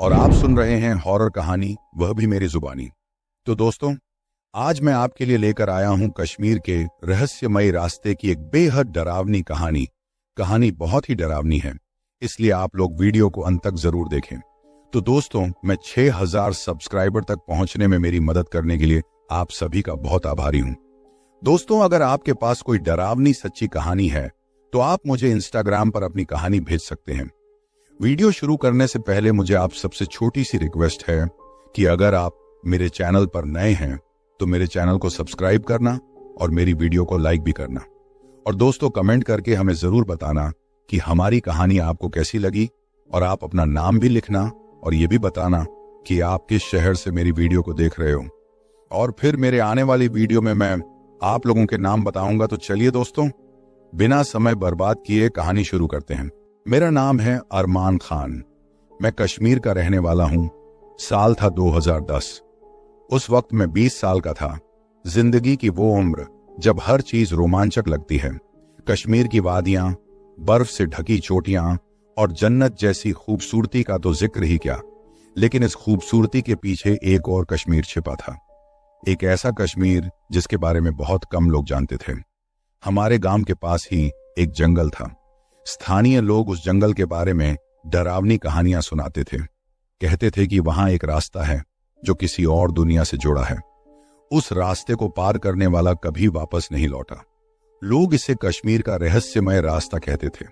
और आप सुन रहे हैं हॉरर कहानी, वह भी मेरी जुबानी। तो दोस्तों, आज मैं आपके लिए लेकर आया हूं कश्मीर के रहस्यमय रास्ते की एक बेहद डरावनी कहानी। कहानी बहुत ही डरावनी है, इसलिए आप लोग वीडियो को अंत तक जरूर देखें। तो दोस्तों, मैं 6000 सब्सक्राइबर तक पहुंचने में मेरी मदद करने के लिए आप सभी का बहुत आभारी हूं। दोस्तों, अगर आपके पास कोई डरावनी सच्ची कहानी है तो आप मुझे इंस्टाग्राम पर अपनी कहानी भेज सकते हैं। वीडियो शुरू करने से पहले मुझे आप सबसे छोटी सी रिक्वेस्ट है कि अगर आप मेरे चैनल पर नए हैं तो मेरे चैनल को सब्सक्राइब करना और मेरी वीडियो को लाइक भी करना। और दोस्तों, कमेंट करके हमें जरूर बताना कि हमारी कहानी आपको कैसी लगी, और आप अपना नाम भी लिखना और ये भी बताना कि आप किस शहर से मेरी वीडियो को देख रहे हो। और फिर मेरे आने वाली वीडियो में मैं आप लोगों के नाम बताऊंगा। तो चलिए दोस्तों, बिना समय बर्बाद किए कहानी शुरू करते हैं। मेरा नाम है अरमान खान। मैं कश्मीर का रहने वाला हूं। साल था 2010। उस वक्त मैं 20 साल का था। जिंदगी की वो उम्र जब हर चीज रोमांचक लगती है। कश्मीर की वादियां, बर्फ से ढकी चोटियां और जन्नत जैसी खूबसूरती का तो जिक्र ही क्या, लेकिन इस खूबसूरती के पीछे एक और कश्मीर छिपा था। एक ऐसा कश्मीर जिसके बारे में बहुत कम लोग जानते थे। हमारे गांव के पास ही एक जंगल था। स्थानीय लोग उस जंगल के बारे में डरावनी कहानियां सुनाते थे। कहते थे कि वहां एक रास्ता है जो किसी और दुनिया से जुड़ा है। उस रास्ते को पार करने वाला कभी वापस नहीं लौटा। लोग इसे कश्मीर का रहस्यमय रास्ता कहते थे।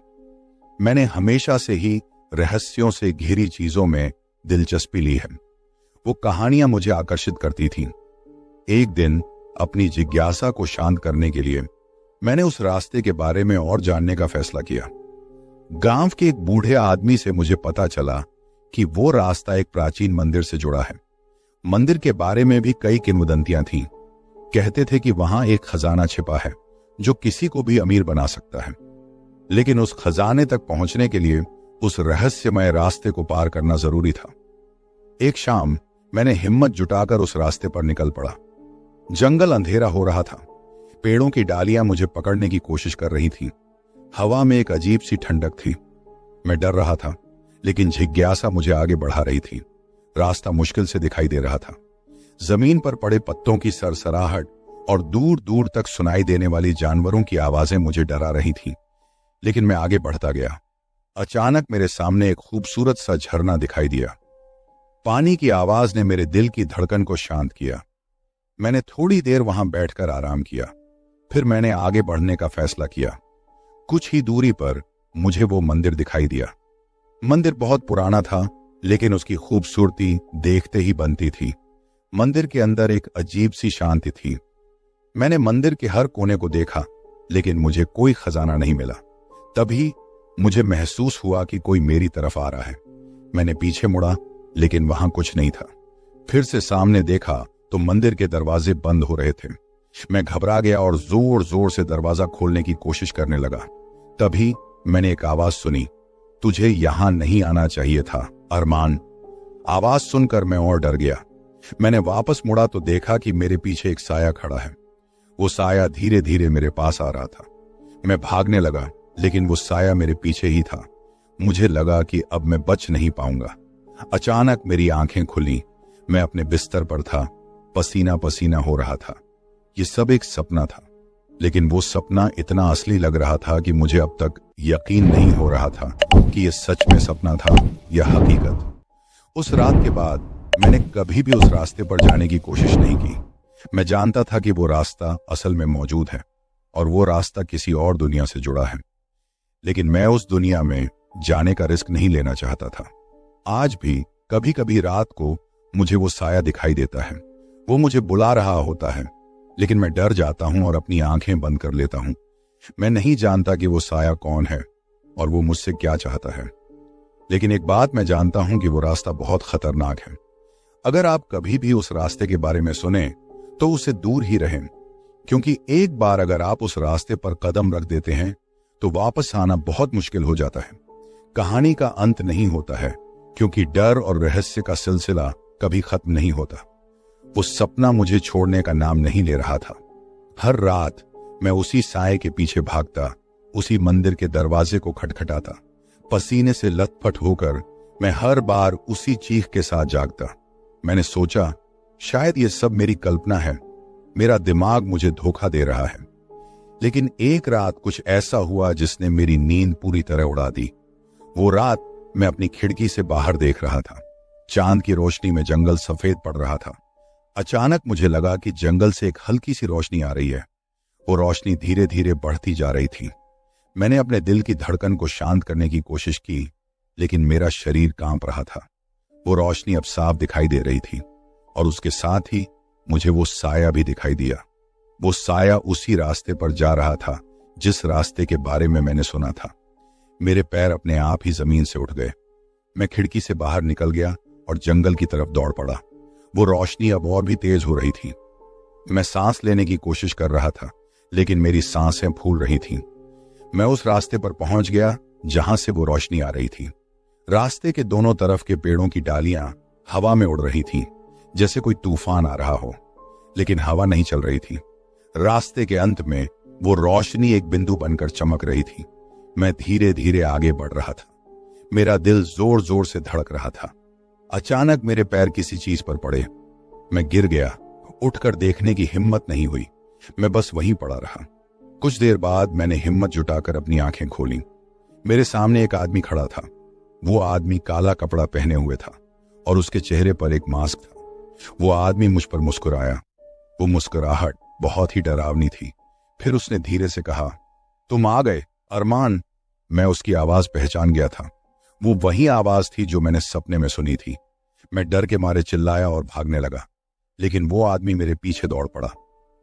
मैंने हमेशा से ही रहस्यों से घिरी चीजों में दिलचस्पी ली है। वो कहानियां मुझे आकर्षित करती थीं। एक दिन अपनी जिज्ञासा को शांत करने के लिए मैंने उस रास्ते के बारे में और जानने का फैसला किया। गांव के एक बूढ़े आदमी से मुझे पता चला कि वो रास्ता एक प्राचीन मंदिर से जुड़ा है। मंदिर के बारे में भी कई किंवदंतियां थीं। कहते थे कि वहां एक खजाना छिपा है जो किसी को भी अमीर बना सकता है। लेकिन उस खजाने तक पहुंचने के लिए उस रहस्यमय रास्ते को पार करना जरूरी था। एक शाम मैंने हिम्मत जुटाकर उस रास्ते पर निकल पड़ा। जंगल अंधेरा हो रहा था। पेड़ों की डालियां मुझे पकड़ने की कोशिश कर रही थीं। हवा में एक अजीब सी ठंडक थी। मैं डर रहा था, लेकिन जिज्ञासा मुझे आगे बढ़ा रही थी। रास्ता मुश्किल से दिखाई दे रहा था। जमीन पर पड़े पत्तों की सरसराहट और दूर दूर तक सुनाई देने वाली जानवरों की आवाजें मुझे डरा रही थीं। लेकिन मैं आगे बढ़ता गया। अचानक मेरे सामने एक खूबसूरत सा झरना दिखाई दिया। पानी की आवाज ने मेरे दिल की धड़कन को शांत किया। मैंने थोड़ी देर वहां बैठकर आराम किया। फिर मैंने आगे बढ़ने का फैसला किया। कुछ ही दूरी पर मुझे वो मंदिर दिखाई दिया। मंदिर बहुत पुराना था, लेकिन उसकी खूबसूरती देखते ही बनती थी। मंदिर के अंदर एक अजीब सी शांति थी। मैंने मंदिर के हर कोने को देखा, लेकिन मुझे कोई खजाना नहीं मिला। तभी मुझे महसूस हुआ कि कोई मेरी तरफ आ रहा है। मैंने पीछे मुड़ा, लेकिन वहां कुछ नहीं था। फिर से सामने देखा तो मंदिर के दरवाजे बंद हो रहे थे। मैं घबरा गया और जोर जोर से दरवाजा खोलने की कोशिश करने लगा। तभी मैंने एक आवाज सुनी, तुझे यहां नहीं आना चाहिए था, अरमान। आवाज सुनकर मैं और डर गया। मैंने वापस मुड़ा तो देखा कि मेरे पीछे एक साया खड़ा है। वो साया धीरे धीरे मेरे पास आ रहा था। मैं भागने लगा, लेकिन वो साया मेरे पीछे ही था। मुझे लगा कि अब मैं बच नहीं पाऊंगा। अचानक मेरी आंखें खुली। मैं अपने बिस्तर पर था। पसीना पसीना हो रहा था। ये सब एक सपना था, लेकिन वो सपना इतना असली लग रहा था कि मुझे अब तक यकीन नहीं हो रहा था कि ये सच में सपना था या हकीकत। उस रात के बाद मैंने कभी भी उस रास्ते पर जाने की कोशिश नहीं की। मैं जानता था कि वो रास्ता असल में मौजूद है और वो रास्ता किसी और दुनिया से जुड़ा है, लेकिन मैं उस दुनिया में जाने का रिस्क नहीं लेना चाहता था। आज भी कभी कभी रात को मुझे वो साया दिखाई देता है। वो मुझे बुला रहा होता है, लेकिन मैं डर जाता हूं और अपनी आंखें बंद कर लेता हूं। मैं नहीं जानता कि वो साया कौन है और वो मुझसे क्या चाहता है, लेकिन एक बात मैं जानता हूं कि वो रास्ता बहुत खतरनाक है। अगर आप कभी भी उस रास्ते के बारे में सुने तो उससे दूर ही रहें, क्योंकि एक बार अगर आप उस रास्ते पर कदम रख देते हैं तो वापस आना बहुत मुश्किल हो जाता है। कहानी का अंत नहीं होता है, क्योंकि डर और रहस्य का सिलसिला कभी खत्म नहीं होता। वो सपना मुझे छोड़ने का नाम नहीं ले रहा था। हर रात मैं उसी साए के पीछे भागता, उसी मंदिर के दरवाजे को खटखटाता। पसीने से लथपथ होकर मैं हर बार उसी चीख के साथ जागता। मैंने सोचा शायद ये सब मेरी कल्पना है, मेरा दिमाग मुझे धोखा दे रहा है। लेकिन एक रात कुछ ऐसा हुआ जिसने मेरी नींद पूरी तरह उड़ा दी। वो रात मैं अपनी खिड़की से बाहर देख रहा था। चांद की रोशनी में जंगल सफेद पड़ रहा था। अचानक मुझे लगा कि जंगल से एक हल्की सी रोशनी आ रही है। वो रोशनी धीरे धीरे बढ़ती जा रही थी। मैंने अपने दिल की धड़कन को शांत करने की कोशिश की, लेकिन मेरा शरीर कांप रहा था। वो रोशनी अब साफ दिखाई दे रही थी और उसके साथ ही मुझे वो साया भी दिखाई दिया। वो साया उसी रास्ते पर जा रहा था जिस रास्ते के बारे में मैंने सुना था। मेरे पैर अपने आप ही जमीन से उठ गए। मैं खिड़की से बाहर निकल गया और जंगल की तरफ दौड़ पड़ा। वो रोशनी अब और भी तेज हो रही थी। मैं सांस लेने की कोशिश कर रहा था, लेकिन मेरी सांसें फूल रही थीं। मैं उस रास्ते पर पहुंच गया जहां से वो रोशनी आ रही थी। रास्ते के दोनों तरफ के पेड़ों की डालियां हवा में उड़ रही थीं, जैसे कोई तूफान आ रहा हो, लेकिन हवा नहीं चल रही थी। रास्ते के अंत में वो रोशनी एक बिंदु बनकर चमक रही थी। मैं धीरे धीरे आगे बढ़ रहा था। मेरा दिल जोर जोर से धड़क रहा था। अचानक मेरे पैर किसी चीज पर पड़े। मैं गिर गया। उठकर देखने की हिम्मत नहीं हुई। मैं बस वहीं पड़ा रहा। कुछ देर बाद मैंने हिम्मत जुटाकर अपनी आंखें खोली। मेरे सामने एक आदमी खड़ा था। वो आदमी काला कपड़ा पहने हुए था और उसके चेहरे पर एक मास्क था। वो आदमी मुझ पर मुस्कुराया। वो मुस्कुराहट बहुत ही डरावनी थी। फिर उसने धीरे से कहा, तुम आ गए अरमान। मैं उसकी आवाज पहचान गया था। वो वही आवाज थी जो मैंने सपने में सुनी थी। मैं डर के मारे चिल्लाया और भागने लगा, लेकिन वो आदमी मेरे पीछे दौड़ पड़ा।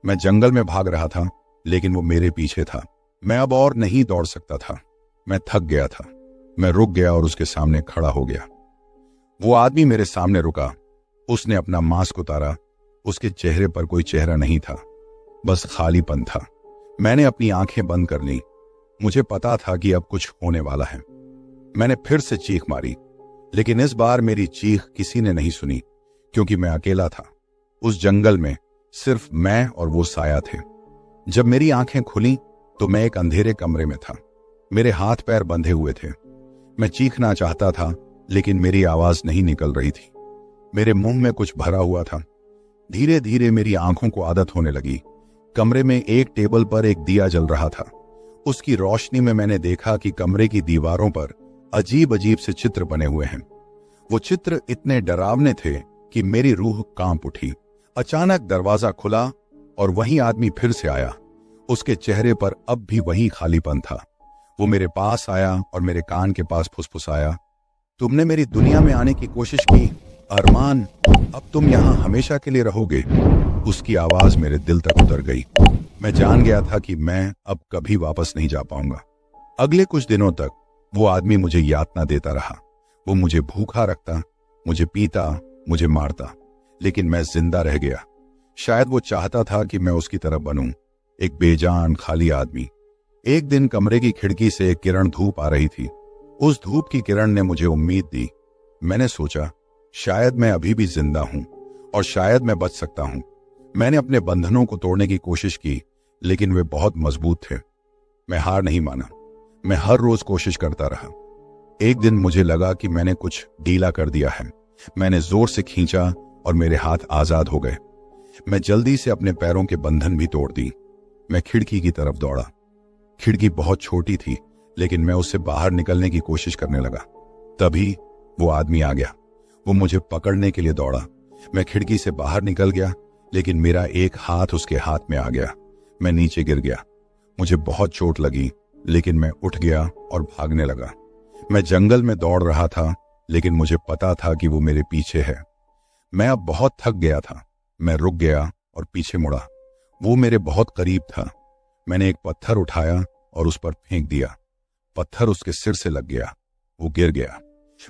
मैं जंगल में भाग रहा था, लेकिन वो मेरे पीछे था। मैं अब और नहीं दौड़ सकता था। मैं थक गया था। मैं रुक गया और उसके सामने खड़ा हो गया। वो आदमी मेरे सामने रुका। उसने अपना मास्क उतारा। उसके चेहरे पर कोई चेहरा नहीं था, बस खालीपन था। मैंने अपनी आंखें बंद कर ली। मुझे पता था कि अब कुछ होने वाला है। मैंने फिर से चीख मारी, लेकिन इस बार मेरी चीख किसी ने नहीं सुनी, क्योंकि मैं अकेला था। उस जंगल में सिर्फ मैं और वो साया थे। जब मेरी आंखें खुली तो मैं एक अंधेरे कमरे में था। मेरे हाथ पैर बंधे हुए थे। मैं चीखना चाहता था, लेकिन मेरी आवाज नहीं निकल रही थी। मेरे मुंह में कुछ भरा हुआ था। धीरे धीरे मेरी आंखों को आदत होने लगी। कमरे में एक टेबल पर एक दिया जल रहा था। उसकी रोशनी में मैंने देखा कि कमरे की दीवारों पर अजीब अजीब से चित्र बने हुए हैं। वो चित्र इतने डरावने थे कि मेरी रूह कांप उठी। अचानक दरवाजा खुला और वही आदमी फिर से आया। उसके चेहरे पर अब भी वही खालीपन था। वो मेरे पास आया और मेरे कान के पास फुसफुसाया, तुमने मेरी दुनिया में आने की कोशिश की अरमान, अब तुम यहां हमेशा के लिए रहोगे। उसकी आवाज मेरे दिल तक उतर गई। मैं जान गया था कि मैं अब कभी वापस नहीं जा पाऊंगा। अगले कुछ दिनों तक वो आदमी मुझे यातना देता रहा। वो मुझे भूखा रखता, मुझे पीता, मुझे मारता, लेकिन मैं जिंदा रह गया। शायद वो चाहता था कि मैं उसकी तरह बनूं, एक बेजान खाली आदमी। एक दिन कमरे की खिड़की से एक किरण धूप आ रही थी। उस धूप की किरण ने मुझे उम्मीद दी। मैंने सोचा शायद मैं अभी भी जिंदा हूं और शायद मैं बच सकता हूं। मैंने अपने बंधनों को तोड़ने की कोशिश की, लेकिन वे बहुत मजबूत थे। मैं हार नहीं माना। मैं हर रोज कोशिश करता रहा। एक दिन मुझे लगा कि मैंने कुछ ढीला कर दिया है। मैंने जोर से खींचा और मेरे हाथ आजाद हो गए। मैं जल्दी से अपने पैरों के बंधन भी तोड़ दी। मैं खिड़की की तरफ दौड़ा। खिड़की बहुत छोटी थी, लेकिन मैं उससे बाहर निकलने की कोशिश करने लगा। तभी वो आदमी आ गया। वो मुझे पकड़ने के लिए दौड़ा। मैं खिड़की से बाहर निकल गया, लेकिन मेरा एक हाथ उसके हाथ में आ गया। मैं नीचे गिर गया। मुझे बहुत चोट लगी, लेकिन मैं उठ गया और भागने लगा। मैं जंगल में दौड़ रहा था, लेकिन मुझे पता था कि वो मेरे पीछे है। मैं अब बहुत थक गया था। मैं रुक गया और पीछे मुड़ा। वो मेरे बहुत करीब था। मैंने एक पत्थर उठाया और उस पर फेंक दिया। पत्थर उसके सिर से लग गया। वो गिर गया।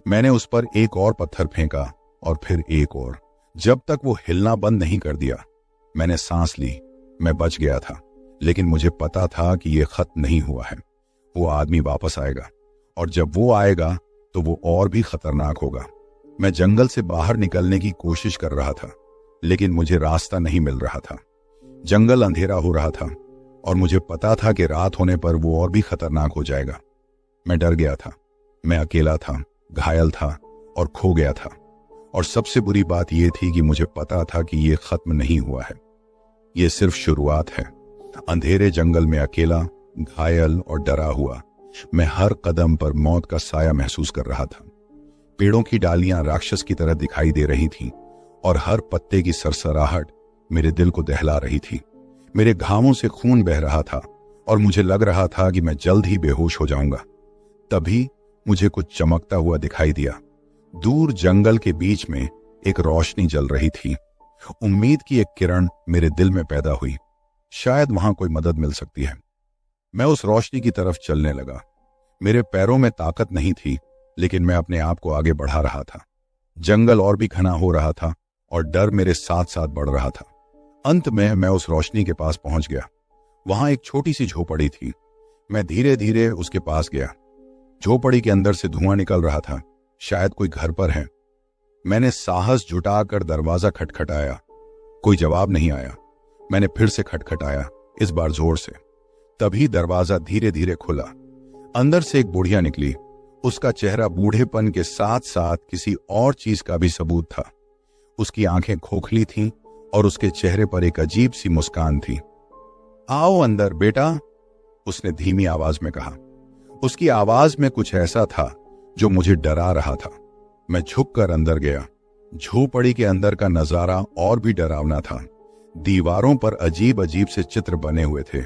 मैंने उस पर एक और पत्थर फेंका और फिर एक और, जब तक वो हिलना बंद नहीं कर दिया। मैंने सांस ली। मैं बच गया था, लेकिन मुझे पता था कि यह खत्म नहीं हुआ है। वो आदमी वापस आएगा और जब वो आएगा तो वो और भी खतरनाक होगा। मैं जंगल से बाहर निकलने की कोशिश कर रहा था, लेकिन मुझे रास्ता नहीं मिल रहा था। जंगल अंधेरा हो रहा था और मुझे पता था कि रात होने पर वो और भी खतरनाक हो जाएगा। मैं डर गया था। मैं अकेला था, घायल था और खो गया था। और सबसे बुरी बात यह थी कि मुझे पता था कि यह खत्म नहीं हुआ है, यह सिर्फ शुरुआत है। अंधेरे जंगल में अकेला, घायल और डरा हुआ मैं हर कदम पर मौत का साया महसूस कर रहा था। पेड़ों की डालियां राक्षस की तरह दिखाई दे रही थीं और हर पत्ते की सरसराहट मेरे दिल को दहला रही थी। मेरे घावों से खून बह रहा था और मुझे लग रहा था कि मैं जल्द ही बेहोश हो जाऊंगा। तभी मुझे कुछ चमकता हुआ दिखाई दिया। दूर जंगल के बीच में एक रोशनी जल रही थी। उम्मीद की एक किरण मेरे दिल में पैदा हुई, शायद वहां कोई मदद मिल सकती है। मैं उस रोशनी की तरफ चलने लगा। मेरे पैरों में ताकत नहीं थी, लेकिन मैं अपने आप को आगे बढ़ा रहा था। जंगल और भी घना हो रहा था और डर मेरे साथ साथ बढ़ रहा था। अंत में मैं उस रोशनी के पास पहुंच गया। वहां एक छोटी सी झोपड़ी थी। मैं धीरे धीरे उसके पास गया। झोपड़ी के अंदर से धुआं निकल रहा था, शायद कोई घर पर है। मैंने साहस जुटाकर दरवाजा खटखटाया। कोई जवाब नहीं आया। मैंने फिर से खटखटाया, इस बार जोर से। तभी दरवाजा धीरे धीरे खुला। अंदर से एक बुढ़िया निकली। उसका चेहरा बूढ़ेपन के साथ साथ किसी और चीज का भी सबूत था। उसकी आंखें खोखली थीं और उसके चेहरे पर एक अजीब सी मुस्कान थी। आओ अंदर बेटा, उसने धीमी आवाज में कहा। उसकी आवाज में कुछ ऐसा था जो मुझे डरा रहा था। मैं झुककर अंदर गया। झोपड़ी के अंदर का नजारा और भी डरावना था। दीवारों पर अजीब अजीब से चित्र बने हुए थे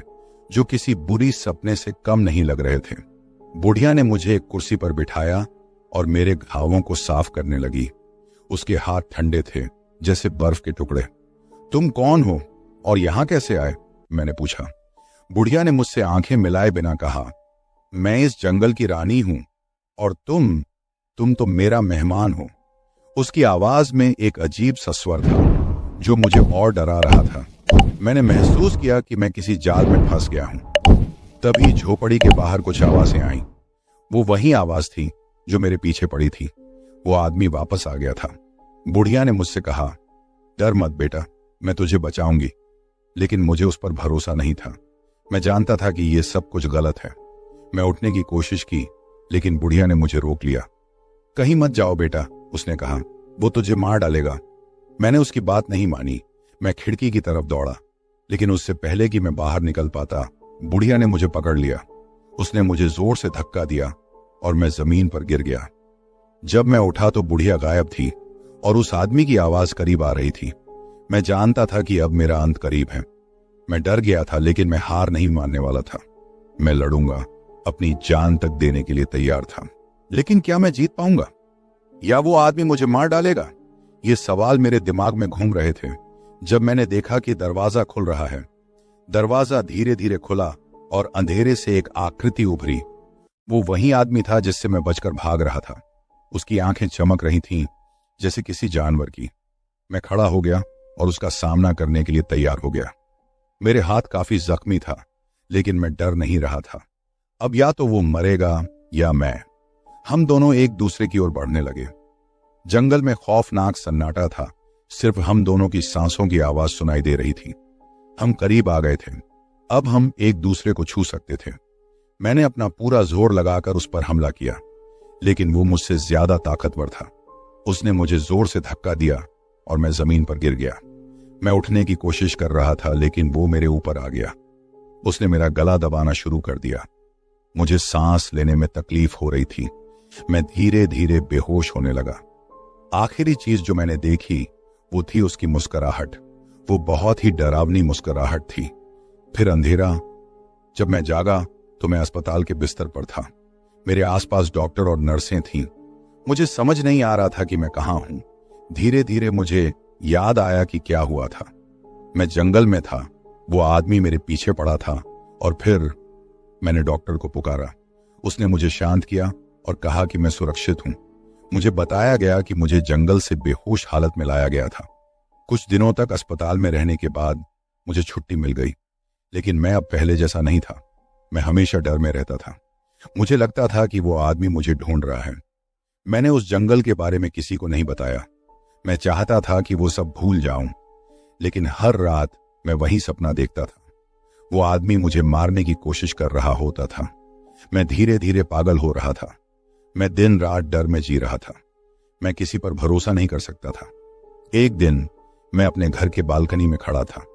जो किसी बुरी सपने से कम नहीं लग रहे थे। बुढ़िया ने मुझे एक कुर्सी पर बिठाया और मेरे घावों को साफ करने लगी। उसके हाथ ठंडे थे जैसे बर्फ के टुकड़े। तुम कौन हो और यहां कैसे आए? मैंने पूछा। बुढ़िया ने मुझसे आंखें मिलाए बिना कहा, मैं इस जंगल की रानी हूं और तुम तो मेरा मेहमान हो। उसकी आवाज में एक अजीब सा स्वर था जो मुझे और डरा रहा था। मैंने महसूस किया कि मैं किसी जाल में फंस गया हूं। तभी झोपड़ी के बाहर कुछ आवाजें आईं। वो वही आवाज थी जो मेरे पीछे पड़ी थी। वो आदमी वापस आ गया था। बुढ़िया ने मुझसे कहा, डर मत बेटा, मैं तुझे बचाऊंगी। लेकिन मुझे उस पर भरोसा नहीं था। मैं जानता था कि ये सब कुछ गलत है। मैं उठने की कोशिश की, लेकिन बुढ़िया ने मुझे रोक लिया। कहीं मत जाओ बेटा, उसने कहा, वो तुझे मार डालेगा। मैंने उसकी बात नहीं मानी। मैं खिड़की की तरफ दौड़ा, लेकिन उससे पहले कि मैं बाहर निकल पाता, बुढ़िया ने मुझे पकड़ लिया। उसने मुझे जोर से धक्का दिया और मैं जमीन पर गिर गया। जब मैं उठा तो बुढ़िया गायब थी और उस आदमी की आवाज करीब आ रही थी। मैं जानता था कि अब मेरा अंत करीब है। मैं डर गया था, लेकिन मैं हार नहीं मानने वाला था। मैं लड़ूंगा, अपनी जान तक देने के लिए तैयार था। लेकिन क्या मैं जीत पाऊंगा या वो आदमी मुझे मार डालेगा? ये सवाल मेरे दिमाग में घूम रहे थे जब मैंने देखा कि दरवाजा खुल रहा है। दरवाजा धीरे धीरे खुला और अंधेरे से एक आकृति उभरी। वो वही आदमी था जिससे मैं बचकर भाग रहा था। उसकी आंखें चमक रही थीं जैसे किसी जानवर की। मैं खड़ा हो गया और उसका सामना करने के लिए तैयार हो गया। मेरे हाथ काफी जख्मी था, लेकिन मैं डर नहीं रहा था। अब या तो वो मरेगा या मैं। हम दोनों एक दूसरे की ओर बढ़ने लगे। जंगल में खौफनाक सन्नाटा था। सिर्फ हम दोनों की सांसों की आवाज सुनाई दे रही थी। हम करीब आ गए थे। अब हम एक दूसरे को छू सकते थे। मैंने अपना पूरा जोर लगाकर उस पर हमला किया, लेकिन वो मुझसे ज्यादा ताकतवर था। उसने मुझे जोर से धक्का दिया और मैं जमीन पर गिर गया। मैं उठने की कोशिश कर रहा था, लेकिन वो मेरे ऊपर आ गया। उसने मेरा गला दबाना शुरू कर दिया। मुझे सांस लेने में तकलीफ हो रही थी। मैं धीरे धीरे बेहोश होने लगा। आखिरी चीज जो मैंने देखी वो थी उसकी मुस्कुराहट। वो बहुत ही डरावनी मुस्कुराहट थी। फिर अंधेरा। जब मैं जागा तो मैं अस्पताल के बिस्तर पर था। मेरे आसपास डॉक्टर और नर्सें थीं। मुझे समझ नहीं आ रहा था कि मैं कहां हूं। धीरे धीरे मुझे याद आया कि क्या हुआ था। मैं जंगल में था, वो आदमी मेरे पीछे पड़ा था और फिर मैंने डॉक्टर को पुकारा। उसने मुझे शांत किया और कहा कि मैं सुरक्षित हूं। मुझे बताया गया कि मुझे जंगल से बेहोश हालत में लाया गया था। कुछ दिनों तक अस्पताल में रहने के बाद मुझे छुट्टी मिल गई, लेकिन मैं अब पहले जैसा नहीं था। मैं हमेशा डर में रहता था। मुझे लगता था कि वो आदमी मुझे ढूंढ रहा है। मैंने उस जंगल के बारे में किसी को नहीं बताया। मैं चाहता था कि वो सब भूल जाऊं, लेकिन हर रात मैं वही सपना देखता था। वो आदमी मुझे मारने की कोशिश कर रहा होता था। मैं धीरे धीरे पागल हो रहा था। मैं दिन रात डर में जी रहा था। मैं किसी पर भरोसा नहीं कर सकता था। एक दिन मैं अपने घर के बालकनी में खड़ा था।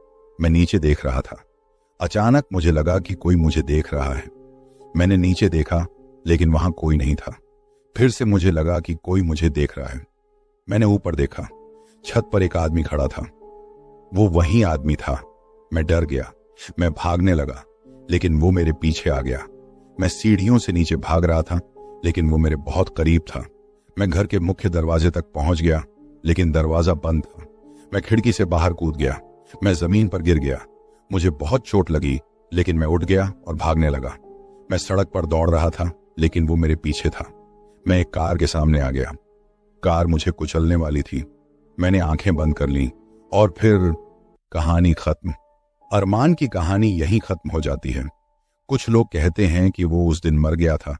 मैं नीचे देख रहा था। अचानक मुझे लगा कि कोई मुझे देख रहा है। मैंने नीचे देखा, लेकिन वहां कोई नहीं था। फिर से मुझे लगा कि कोई मुझे देख रहा है। मैंने ऊपर देखा। छत पर एक आदमी खड़ा था। वो वही आदमी था। मैं डर गया। मैं भागने लगा, लेकिन वो मेरे पीछे आ गया। मैं सीढ़ियों से नीचे भाग रहा था, लेकिन वो मेरे बहुत करीब था। मैं घर के मुख्य दरवाजे तक पहुंच गया, लेकिन दरवाजा बंद था। मैं खिड़की से बाहर कूद गया। मैं जमीन पर गिर गया। मुझे बहुत चोट लगी, लेकिन मैं उठ गया और भागने लगा। मैं सड़क पर दौड़ रहा था, लेकिन वो मेरे पीछे था। मैं एक कार के सामने आ गया। कार मुझे कुचलने वाली थी। मैंने आंखें बंद कर लीं और फिर कहानी खत्म। अरमान की कहानी यहीं खत्म हो जाती है। कुछ लोग कहते हैं कि वो उस दिन मर गया था,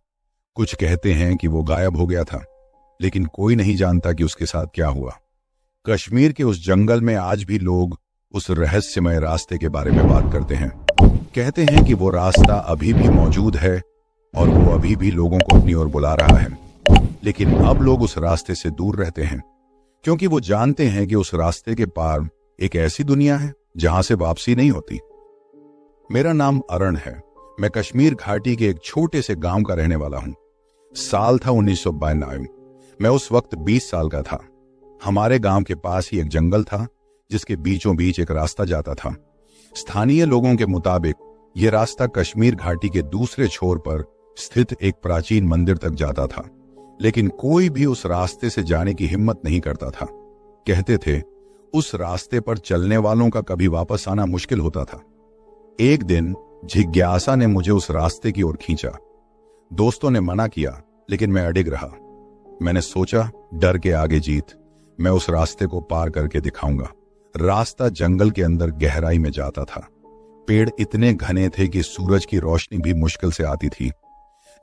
कुछ कहते हैं कि वो गायब हो गया था, लेकिन कोई नहीं जानता कि उसके साथ क्या हुआ। कश्मीर के उस जंगल में आज भी लोग उस रहस्यमय रास्ते के बारे में बात करते हैं। कहते हैं कि वो रास्ता अभी भी मौजूद है और वो अभी भी लोगों को अपनी ओर बुला रहा है। लेकिन अब लोग उस रास्ते से दूर रहते हैं, क्योंकि वो जानते हैं कि उस रास्ते के पार एक ऐसी दुनिया है जहां से वापसी नहीं होती। मेरा नाम अरण है। मैं कश्मीर घाटी के एक छोटे से गांव का रहने वाला हूं। साल था 1992। मैं उस वक्त 20 साल का था। हमारे गांव के पास ही एक जंगल था, जिसके बीचों बीच एक रास्ता जाता था। स्थानीय लोगों के मुताबिक यह रास्ता कश्मीर घाटी के दूसरे छोर पर स्थित एक प्राचीन मंदिर तक जाता था, लेकिन कोई भी उस रास्ते से जाने की हिम्मत नहीं करता था। कहते थे उस रास्ते पर चलने वालों का कभी वापस आना मुश्किल होता था। एक दिन जिज्ञासा ने मुझे उस रास्ते की ओर खींचा। दोस्तों ने मना किया, लेकिन मैं अडिग रहा। मैंने सोचा, डर के आगे जीत। मैं उस रास्ते को पार करके दिखाऊंगा। रास्ता जंगल के अंदर गहराई में जाता था। पेड़ इतने घने थे कि सूरज की रोशनी भी मुश्किल से आती थी।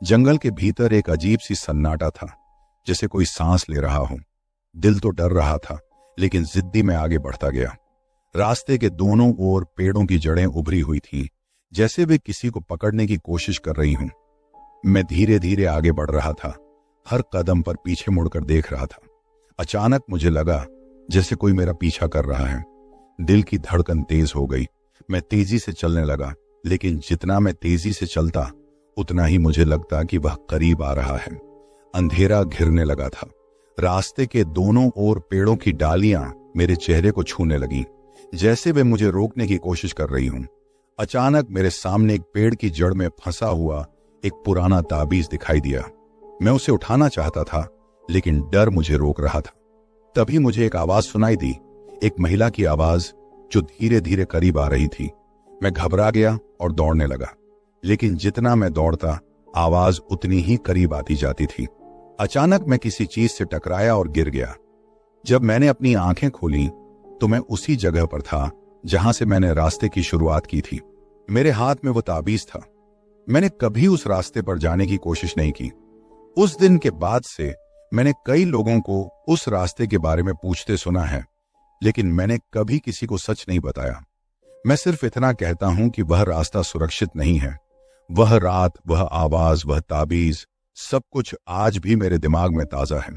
जंगल के भीतर एक अजीब सी सन्नाटा था, जैसे कोई सांस ले रहा हो। दिल तो डर रहा था, लेकिन जिद्दी में आगे बढ़ता गया। रास्ते के दोनों ओर पेड़ों की जड़ें उभरी हुई थीं, जैसे वे किसी को पकड़ने की कोशिश कर रही हूं। मैं धीरे धीरे आगे बढ़ रहा था, हर कदम पर पीछे मुड़कर देख रहा था। अचानक मुझे लगा जैसे कोई मेरा पीछा कर रहा है। दिल की धड़कन तेज हो गई। मैं तेजी से चलने लगा, लेकिन जितना मैं तेजी से चलता, उतना ही मुझे लगता कि वह करीब आ रहा है। अंधेरा घिरने लगा था। रास्ते के दोनों ओर पेड़ों की डालियां मेरे चेहरे को छूने लगीं, जैसे वे मुझे रोकने की कोशिश कर रही हूं। अचानक मेरे सामने एक पेड़ की जड़ में फंसा हुआ एक पुराना ताबीज दिखाई दिया। मैं उसे उठाना चाहता था, लेकिन डर मुझे रोक रहा था। तभी मुझे एक आवाज सुनाई दी, एक महिला की आवाज जो धीरे धीरे करीब आ रही थी। मैं घबरा गया और दौड़ने लगा, लेकिन जितना मैं दौड़ता, आवाज उतनी ही करीब आती जाती थी। अचानक मैं किसी चीज से टकराया और गिर गया। जब मैंने अपनी आंखें खोली, तो मैं उसी जगह पर था जहां से मैंने रास्ते की शुरुआत की थी। मेरे हाथ में वो ताबीज था। मैंने कभी उस रास्ते पर जाने की कोशिश नहीं की। उस दिन के बाद से मैंने कई लोगों को उस रास्ते के बारे में पूछते सुना है, लेकिन मैंने कभी किसी को सच नहीं बताया। मैं सिर्फ इतना कहता हूं कि वह रास्ता सुरक्षित नहीं है। वह रात, वह आवाज, वह ताबीज, सब कुछ आज भी मेरे दिमाग में ताजा है।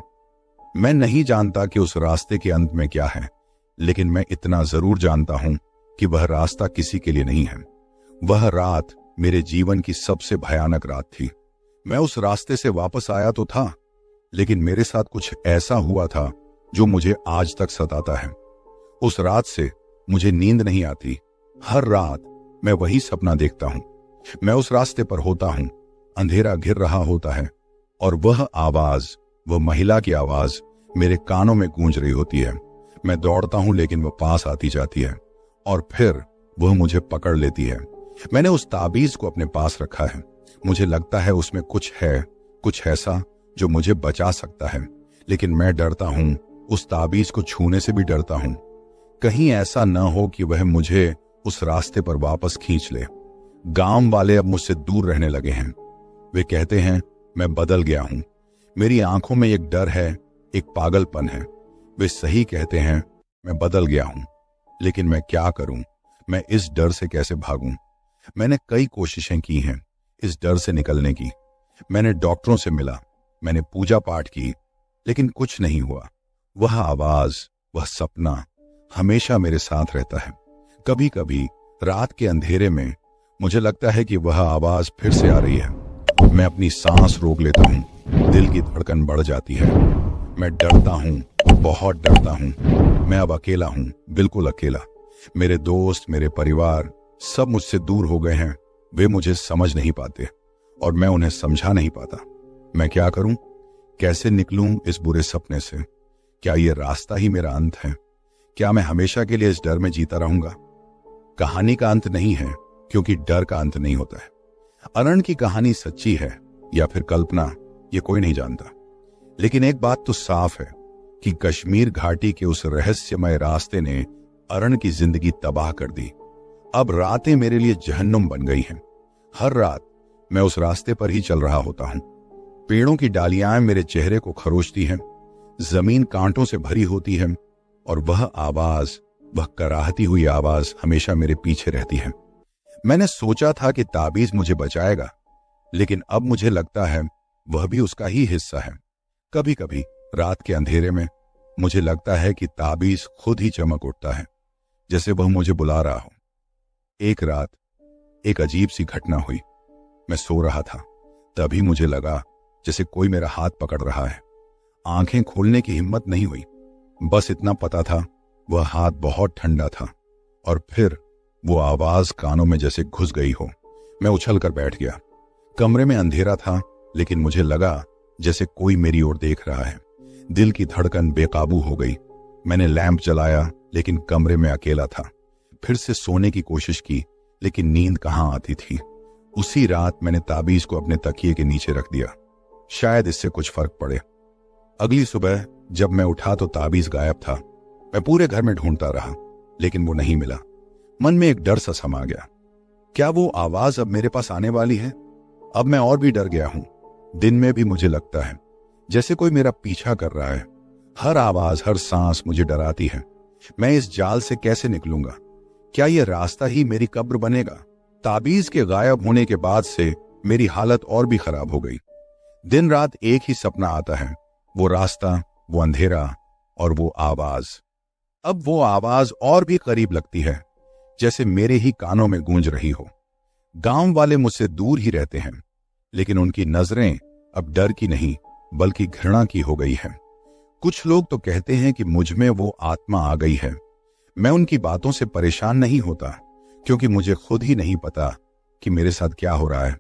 मैं नहीं जानता कि उस रास्ते के अंत में क्या है, लेकिन मैं इतना जरूर जानता हूं कि वह रास्ता किसी के लिए नहीं है। वह रात मेरे जीवन की सबसे भयानक रात थी। मैं उस रास्ते से वापस आया तो था, लेकिन मेरे साथ कुछ ऐसा हुआ था जो मुझे आज तक सताता है। उस रात से मुझे नींद नहीं आती। हर रात मैं वही सपना देखता हूं। मैं उस रास्ते पर होता हूं, अंधेरा घिर रहा होता है, और वह आवाज, वह महिला की आवाज मेरे कानों में गूंज रही होती है। मैं दौड़ता हूं, लेकिन वह पास आती जाती है और फिर वह मुझे पकड़ लेती है। मैंने उस ताबीज को अपने पास रखा है। मुझे लगता है उसमें कुछ है, कुछ ऐसा जो मुझे बचा सकता है, लेकिन मैं डरता हूं। उस ताबीज को छूने से भी डरता हूं। कहीं ऐसा न हो कि वह मुझे उस रास्ते पर वापस खींच ले। गांव वाले अब मुझसे दूर रहने लगे हैं। वे कहते हैं मैं बदल गया हूं। मेरी आंखों में एक डर है, एक पागलपन है। वे सही कहते हैं, मैं बदल गया हूं, लेकिन मैं क्या करूं? मैं इस डर से कैसे भागूं? मैंने कई कोशिशें की हैं इस डर से निकलने की। मैंने डॉक्टरों से मिला, मैंने पूजा पाठ की, लेकिन कुछ नहीं हुआ। वह आवाज, वह सपना हमेशा मेरे साथ रहता है। कभी कभी रात के अंधेरे में मुझे लगता है कि वह आवाज फिर से आ रही है। मैं अपनी सांस रोक लेता हूँ, दिल की धड़कन बढ़ जाती है। मैं डरता हूँ, बहुत डरता हूँ। मैं अब अकेला हूँ, बिल्कुल अकेला। मेरे दोस्त, मेरे परिवार सब मुझसे दूर हो गए हैं। वे मुझे समझ नहीं पाते और मैं उन्हें समझा नहीं पाता। मैं क्या करूं? कैसे निकलूं इस बुरे सपने से? क्या यह रास्ता ही मेरा अंत है? क्या मैं हमेशा के लिए इस डर में जीता रहूंगा? कहानी का अंत नहीं है, क्योंकि डर का अंत नहीं होता है। अरण की कहानी सच्ची है या फिर कल्पना, ये कोई नहीं जानता। लेकिन एक बात तो साफ है कि कश्मीर घाटी के उस रहस्यमय रास्ते ने अरण की जिंदगी तबाह कर दी। अब रातें मेरे लिए जहन्नुम बन गई हैं। हर रात मैं उस रास्ते पर ही चल रहा होता हूं। पेड़ों की डालियां मेरे चेहरे को खरोचती हैं, जमीन कांटों से भरी होती है और वह आवाज, वह कराहती हुई आवाज हमेशा मेरे पीछे रहती है। मैंने सोचा था कि ताबीज मुझे बचाएगा, लेकिन अब मुझे लगता है वह भी उसका ही हिस्सा है। कभी कभी रात के अंधेरे में मुझे लगता है कि ताबीज खुद ही चमक उठता है, जैसे वह मुझे बुला रहा हो। एक रात एक अजीब सी घटना हुई। मैं सो रहा था, तभी मुझे लगा जैसे कोई मेरा हाथ पकड़ रहा है। आंखें खोलने की हिम्मत नहीं हुई। बस इतना पता था वह हाथ बहुत ठंडा था और फिर वो आवाज कानों में जैसे घुस गई हो। मैं उछल कर बैठ गया। कमरे में अंधेरा था, लेकिन मुझे लगा जैसे कोई मेरी ओर देख रहा है। दिल की धड़कन बेकाबू हो गई। मैंने लैंप जलाया, लेकिन कमरे में अकेला था। फिर से सोने की कोशिश की, लेकिन नींद कहां आती थी। उसी रात मैंने ताबीज को अपने तकिए के नीचे रख दिया, शायद इससे कुछ फर्क पड़े। अगली सुबह जब मैं उठा तो ताबीज गायब था। मैं पूरे घर में ढूंढता रहा, लेकिन वो नहीं मिला। मन में एक डर सा समा गया। क्या वो आवाज अब मेरे पास आने वाली है? अब मैं और भी डर गया हूं। दिन में भी मुझे लगता है जैसे कोई मेरा पीछा कर रहा है। हर आवाज, हर सांस मुझे डराती है। मैं इस जाल से कैसे निकलूंगा? क्या यह रास्ता ही मेरी कब्र बनेगा? ताबीज के गायब होने के बाद से मेरी हालत और भी खराब हो गई। दिन रात एक ही सपना आता है, वो रास्ता, वो अंधेरा और वो आवाज। अब वो आवाज और भी करीब लगती है, जैसे मेरे ही कानों में गूंज रही हो। गांव वाले मुझसे दूर ही रहते हैं, लेकिन उनकी नजरें अब डर की नहीं बल्कि घृणा की हो गई है। कुछ लोग तो कहते हैं कि मुझ में वो आत्मा आ गई है। मैं उनकी बातों से परेशान नहीं होता, क्योंकि मुझे खुद ही नहीं पता कि मेरे साथ क्या हो रहा है।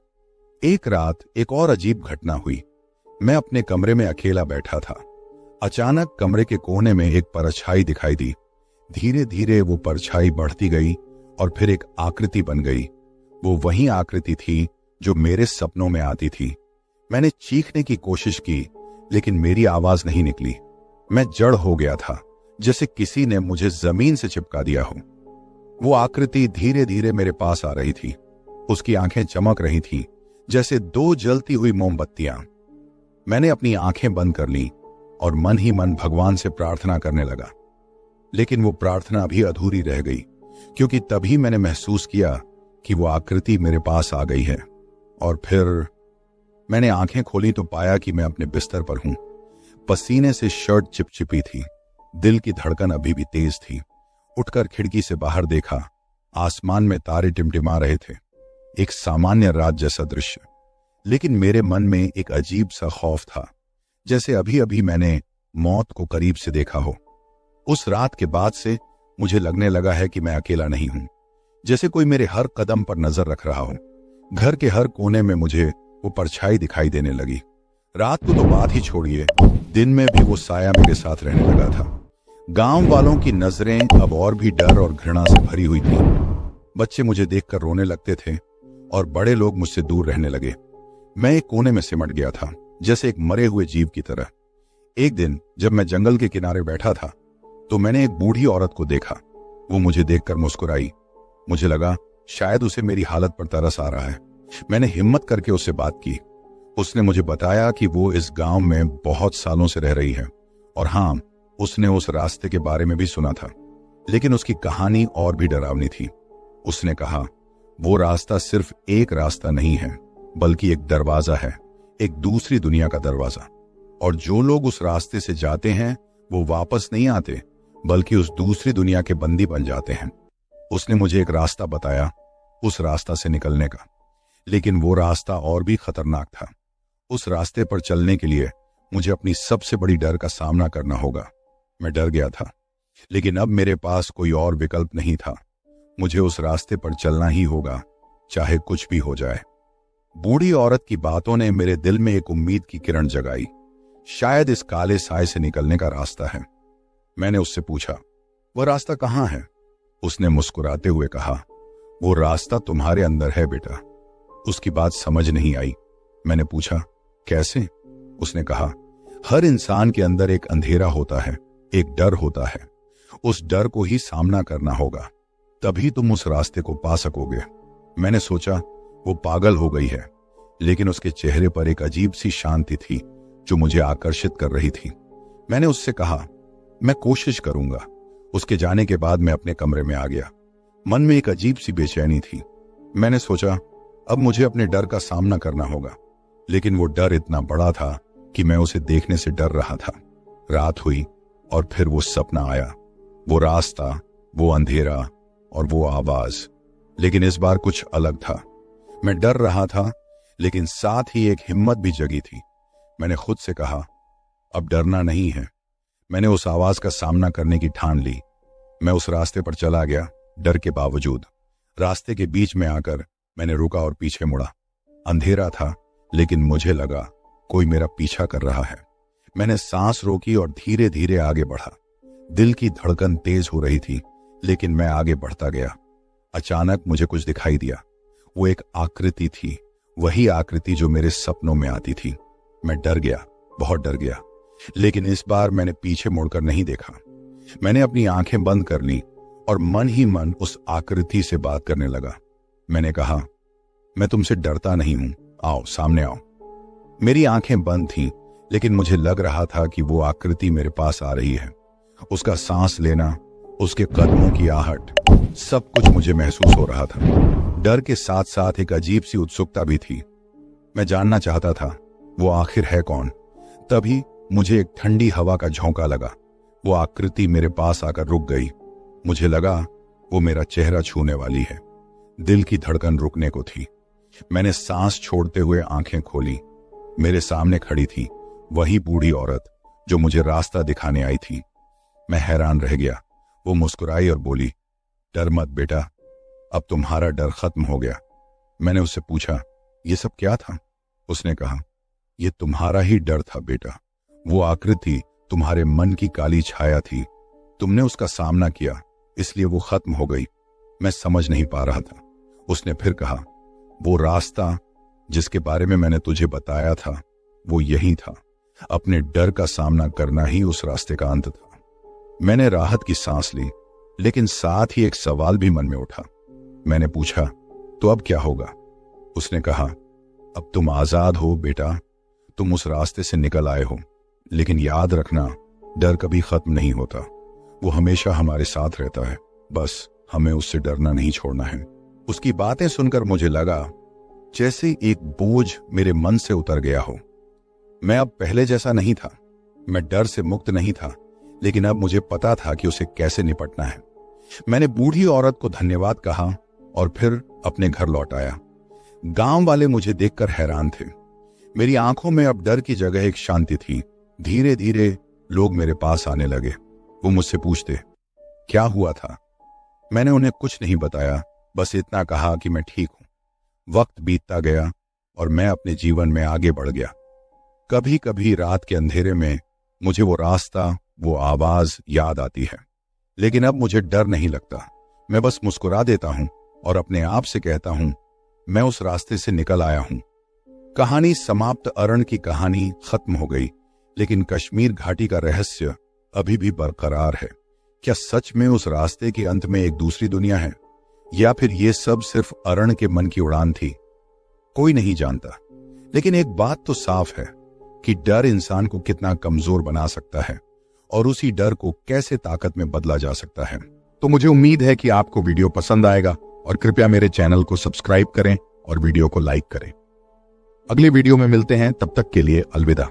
एक रात एक और अजीब घटना हुई। मैं अपने कमरे में अकेला बैठा था। अचानक कमरे के कोने में एक परछाई दिखाई दी। धीरे धीरे वो परछाई बढ़ती गई और फिर एक आकृति बन गई। वो वही आकृति थी जो मेरे सपनों में आती थी। मैंने चीखने की कोशिश की, लेकिन मेरी आवाज नहीं निकली। मैं जड़ हो गया था, जैसे किसी ने मुझे जमीन से चिपका दिया हो। वो आकृति धीरे धीरे मेरे पास आ रही थी। उसकी आंखें चमक रही थीं, जैसे दो जलती हुई मोमबत्तियां। मैंने अपनी आंखें बंद कर ली और मन ही मन भगवान से प्रार्थना करने लगा। लेकिन वो प्रार्थना भी अधूरी रह गई, क्योंकि तभी मैंने महसूस किया कि वो आकृति मेरे पास आ गई है। और फिर मैंने आंखें खोली तो पाया कि मैं अपने बिस्तर पर हूं। पसीने से शर्ट चिपचिपी थी, दिल की धड़कन अभी भी तेज थी। उठकर खिड़की से बाहर देखा, आसमान में तारे टिमटिमा रहे थे। एक सामान्य रात जैसा दृश्य, लेकिन मेरे मन में एक अजीब सा खौफ था, जैसे अभी अभी मैंने मौत को करीब से देखा हो। उस रात के बाद से मुझे लगने लगा है कि मैं अकेला नहीं हूं, जैसे कोई मेरे हर कदम पर नजर रख रहा हो। घर के हर कोने में मुझे वो परछाई दिखाई देने लगी। रात को तो बात ही छोड़िए, दिन में भी वो साया मेरे साथ रहने लगा था। गांव वालों की नजरें अब और भी डर और घृणा से भरी हुई थी। बच्चे मुझे देखकर रोने लगते थे और बड़े लोग मुझसे दूर रहने लगे। मैं एक कोने में सिमट गया था, जैसे एक मरे हुए जीव की तरह। एक दिन जब मैं जंगल के किनारे बैठा था, तो मैंने एक बूढ़ी औरत को देखा। वो मुझे देखकर मुस्कुराई। मुझे लगा शायद उसे मेरी हालत पर तरस आ रहा है। मैंने हिम्मत करके उससे बात की। उसने मुझे बताया कि वो इस गांव में बहुत सालों से रह रही है और हाँ, उसने उस रास्ते के बारे में भी सुना था, लेकिन उसकी कहानी और भी डरावनी थी। उसने कहा, वो रास्ता सिर्फ एक रास्ता नहीं है, बल्कि एक दरवाजा है, एक दूसरी दुनिया का दरवाजा। और जो लोग उस रास्ते से जाते हैं वो वापस नहीं आते, बल्कि उस दूसरी दुनिया के बंदी बन जाते हैं। उसने मुझे एक रास्ता बताया उस रास्ता से निकलने का, लेकिन वो रास्ता और भी खतरनाक था। उस रास्ते पर चलने के लिए मुझे अपनी सबसे बड़ी डर का सामना करना होगा। मैं डर गया था, लेकिन अब मेरे पास कोई और विकल्प नहीं था। मुझे उस रास्ते पर चलना ही होगा, चाहे कुछ भी हो जाए। बूढ़ी औरत की बातों ने मेरे दिल में एक उम्मीद की किरण जगाई। शायद इस काले साए से निकलने का रास्ता है। मैंने उससे पूछा, वह रास्ता कहाँ है? उसने मुस्कुराते हुए कहा, वो रास्ता तुम्हारे अंदर है बेटा। उसकी बात समझ नहीं आई। मैंने पूछा, कैसे? उसने कहा, हर इंसान के अंदर एक अंधेरा होता है, एक डर होता है। उस डर को ही सामना करना होगा, तभी तुम उस रास्ते को पा सकोगे। मैंने सोचा वो पागल हो गई है, लेकिन उसके चेहरे पर एक अजीब सी शांति थी जो मुझे आकर्षित कर रही थी। मैंने उससे कहा, मैं कोशिश करूंगा। उसके जाने के बाद मैं अपने कमरे में आ गया। मन में एक अजीब सी बेचैनी थी। मैंने सोचा अब मुझे अपने डर का सामना करना होगा, लेकिन वो डर इतना बड़ा था कि मैं उसे देखने से डर रहा था। रात हुई और फिर वो सपना आया, वो रास्ता, वो अंधेरा और वो आवाज। लेकिन इस बार कुछ अलग था। मैं डर रहा था, लेकिन साथ ही एक हिम्मत भी जगी थी। मैंने खुद से कहा, अब डरना नहीं है। मैंने उस आवाज का सामना करने की ठान ली। मैं उस रास्ते पर चला गया, डर के बावजूद। रास्ते के बीच में आकर मैंने रुका और पीछे मुड़ा। अंधेरा था, लेकिन मुझे लगा कोई मेरा पीछा कर रहा है। मैंने सांस रोकी और धीरे धीरे आगे बढ़ा। दिल की धड़कन तेज हो रही थी, लेकिन मैं आगे बढ़ता गया। अचानक मुझे कुछ दिखाई दिया। वो एक आकृति थी, वही आकृति जो मेरे सपनों में आती थी। मैं डर गया, बहुत डर गया, लेकिन इस बार मैंने पीछे मुड़कर नहीं देखा। मैंने अपनी आंखें बंद कर ली और मन ही मन उस आकृति से बात करने लगा। मैंने कहा, मैं तुमसे डरता नहीं हूं, आओ सामने आओ। मेरी आंखें बंद थीं, लेकिन मुझे लग रहा था कि वो आकृति मेरे पास आ रही है। उसका सांस लेना, उसके कदमों की आहट, सब कुछ मुझे महसूस हो रहा था। डर के साथ साथ एक अजीब सी उत्सुकता भी थी। मैं जानना चाहता था वो आखिर है कौन। तभी मुझे एक ठंडी हवा का झोंका लगा। वो आकृति मेरे पास आकर रुक गई। मुझे लगा वो मेरा चेहरा छूने वाली है। दिल की धड़कन रुकने को थी। मैंने सांस छोड़ते हुए आंखें खोली। मेरे सामने खड़ी थी वही बूढ़ी औरत जो मुझे रास्ता दिखाने आई थी। मैं हैरान रह गया। वो मुस्कुराई और बोली, डर मत बेटा, अब तुम्हारा डर खत्म हो गया। मैंने उससे पूछा, ये सब क्या था? उसने कहा, ये तुम्हारा ही डर था बेटा। वो आकृति तुम्हारे मन की काली छाया थी। तुमने उसका सामना किया, इसलिए वो खत्म हो गई। मैं समझ नहीं पा रहा था। उसने फिर कहा, वो रास्ता जिसके बारे में मैंने तुझे बताया था वो यही था। अपने डर का सामना करना ही उस रास्ते का अंत था। मैंने राहत की सांस ली, लेकिन साथ ही एक सवाल भी मन में उठा। मैंने पूछा, तो अब क्या होगा? उसने कहा, अब तुम आजाद हो बेटा। तुम उस रास्ते से निकल आए हो, लेकिन याद रखना, डर कभी खत्म नहीं होता। वो हमेशा हमारे साथ रहता है, बस हमें उससे डरना नहीं छोड़ना है। उसकी बातें सुनकर मुझे लगा जैसे एक बोझ मेरे मन से उतर गया हो। मैं अब पहले जैसा नहीं था। मैं डर से मुक्त नहीं था, लेकिन अब मुझे पता था कि उसे कैसे निपटना है। मैंने बूढ़ी औरत को धन्यवाद कहा और फिर अपने घर लौट आया। गांव वाले मुझे देखकर हैरान थे। मेरी आंखों में अब डर की जगह एक शांति थी। धीरे धीरे लोग मेरे पास आने लगे। वो मुझसे पूछते, क्या हुआ था? मैंने उन्हें कुछ नहीं बताया, बस इतना कहा कि मैं ठीक हूं। वक्त बीतता गया और मैं अपने जीवन में आगे बढ़ गया। कभी कभी रात के अंधेरे में मुझे वो रास्ता, वो आवाज याद आती है, लेकिन अब मुझे डर नहीं लगता। मैं बस मुस्कुरा देता हूं और अपने आप से कहता हूं, मैं उस रास्ते से निकल आया हूं। कहानी समाप्त। अरण की कहानी खत्म हो गई, लेकिन कश्मीर घाटी का रहस्य अभी भी बरकरार है। क्या सच में उस रास्ते के अंत में एक दूसरी दुनिया है, या फिर ये सब सिर्फ अरण के मन की उड़ान थी? कोई नहीं जानता, लेकिन एक बात तो साफ है कि डर इंसान को कितना कमजोर बना सकता है और उसी डर को कैसे ताकत में बदला जा सकता है। तो मुझे उम्मीद है कि आपको वीडियो पसंद आएगा और कृपया मेरे चैनल को सब्सक्राइब करें और वीडियो को लाइक करें। अगले वीडियो में मिलते हैं, तब तक के लिए अलविदा।